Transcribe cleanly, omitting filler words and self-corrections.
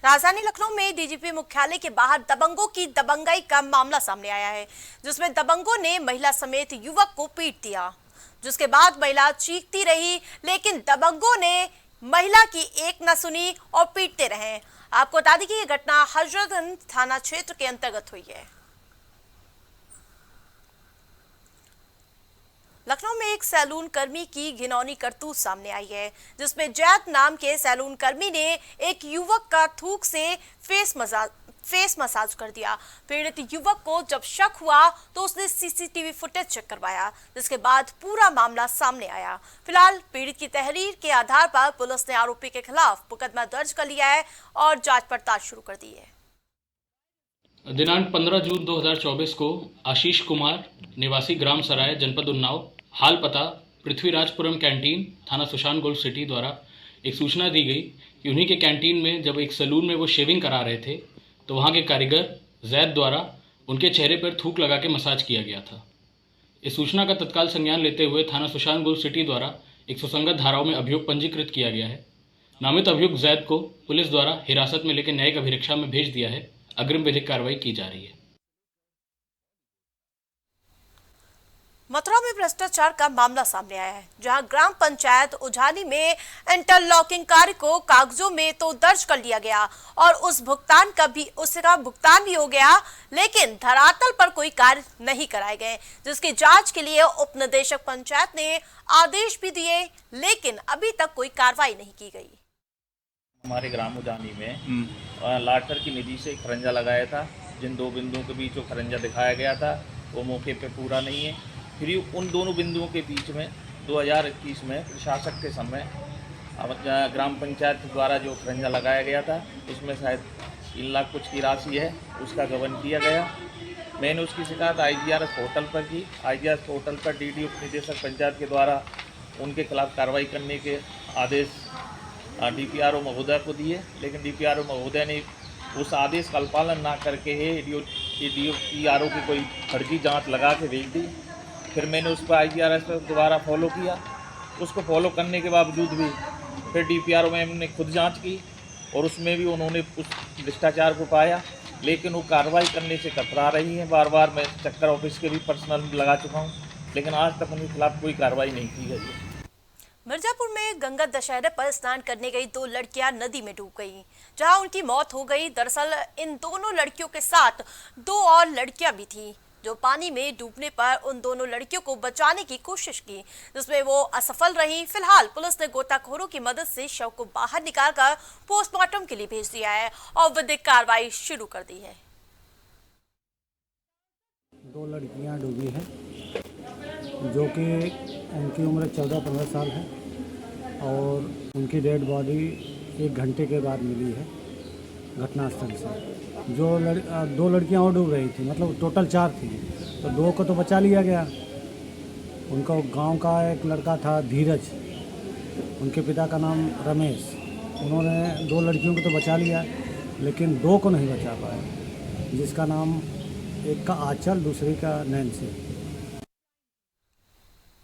राजधानी लखनऊ में डीजीपी मुख्यालय के बाहर दबंगों की दबंगई का मामला सामने आया है, जिसमें दबंगों ने महिला समेत युवक को पीट दिया, जिसके बाद महिला चीखती रही, लेकिन दबंगों ने महिला की एक न सुनी और पीटते रहे। आपको बता दें कि यह घटना हजरतगंज थाना क्षेत्र के अंतर्गत हुई है। लखनऊ में एक सैलून कर्मी की घिनौनी करतूत सामने आई है, जिसमें जैद नाम के सैलून कर्मी ने एक युवक का थूक से फेस मसाज कर दिया। पीड़ित युवक को जब शक हुआ तो उसने सीसीटीवी फुटेज चेक करवाया, जिसके बाद पूरा मामला सामने आया। फिलहाल पीड़ित की तहरीर के आधार पर पुलिस ने आरोपी के खिलाफ मुकदमा दर्ज कर लिया है और जांच पड़ताल शुरू कर दी है। दिनांक 15 जून 2024 को आशीष कुमार निवासी ग्राम सराय जनपद उन्नाव हाल पता पृथ्वीराजपुरम कैंटीन थाना सुशांत गोल्ड सिटी द्वारा एक सूचना दी गई कि उन्हीं के कैंटीन में जब एक सैलून में वो शेविंग करा रहे थे तो वहां के कारीगर जैद द्वारा उनके चेहरे पर थूक लगा के मसाज किया गया था। इस सूचना का तत्काल संज्ञान लेते हुए थाना सुशांत गोल्ड सिटी द्वारा एक सुसंगत धाराओं में अभियोग पंजीकृत किया गया है। नामित अभियुक्त जैद को पुलिस द्वारा हिरासत में लेकर न्यायिक अभिरक्षा में भेज दिया है। अग्रिम विधिक कार्रवाई की जा रही है। मथुरा में भ्रष्टाचार का मामला सामने आया है, जहां ग्राम पंचायत उझानी में इंटरलॉकिंग कार्य को कागजों में तो दर्ज कर लिया गया और उसका भुगतान भी हो गया, लेकिन धरातल पर कोई कार्य नहीं कराए गए, जिसकी जांच के लिए उप निदेशक पंचायत ने आदेश भी दिए, लेकिन अभी तक कोई कार्रवाई नहीं की गई। हमारे ग्राम उजानी में लाटर की निधि से खरंजा लगाया था, जिन दो बिंदुओं के बीच जो खरंजा दिखाया गया था वो मौके पे पूरा नहीं है। फिर उन दोनों बिंदुओं के बीच में 2021 में प्रशासक के समय ग्राम पंचायत द्वारा जो खरंजा लगाया गया था उसमें शायद 3 लाख कुछ की राशि है, उसका गबन किया गया। मैंने उसकी शिकायत IGRS पोर्टल पर की। IGRS पोर्टल पर DD उप निदेशक पंचायत के द्वारा उनके खिलाफ कार्रवाई करने के आदेश DPRO महोदय को दिए, लेकिन DPRO महोदय ने उस आदेश का पालन ना करके DPRO की कोई फर्जी जांच लगा के भेज दी। फिर मैंने उस पर IGRS पर दोबारा फॉलो किया। उसको फॉलो करने के बावजूद भी फिर DPRO मैम ने खुद जांच की और उसमें भी उन्होंने उस भ्रष्टाचार को पाया, लेकिन वो कार्रवाई करने से कतरा रही है। बार बार मैं चक्कर ऑफिस के भी पर्सनल लगा चुका हूँ, लेकिन आज तक उनके खिलाफ कोई कार्रवाई नहीं की गई है। मिर्जापुर में गंगा दशहरे पर स्नान करने गई 2 लड़कियां नदी में डूब गईं, जहां उनकी मौत हो गई। दरअसल इन दोनों लड़कियों के साथ 2 और लड़कियां भी थीं, जो पानी में डूबने पर उन दोनों लड़कियों को बचाने की कोशिश की, जिसमें वो असफल रही। फिलहाल पुलिस ने गोताखोरों की मदद से शव को बाहर निकालकर पोस्टमार्टम के लिए भेज दिया है और विधिक कार्रवाई शुरू कर दी है। 2 लड़कियां डूबी हैं, जो कि उनकी उम्र 14-15 साल है और उनकी डेड बॉडी 1 घंटे के बाद मिली है घटनास्थल से। जो 2 लड़कियां और डूब रही थी, मतलब टोटल 4 थी, तो 2 को तो बचा लिया गया। उनका गांव का एक लड़का था धीरज, उनके पिता का नाम रमेश, उन्होंने 2 लड़कियों को तो बचा लिया, लेकिन 2 को नहीं बचा पाए, जिसका नाम एक का आंचल, दूसरी का नैन्सी।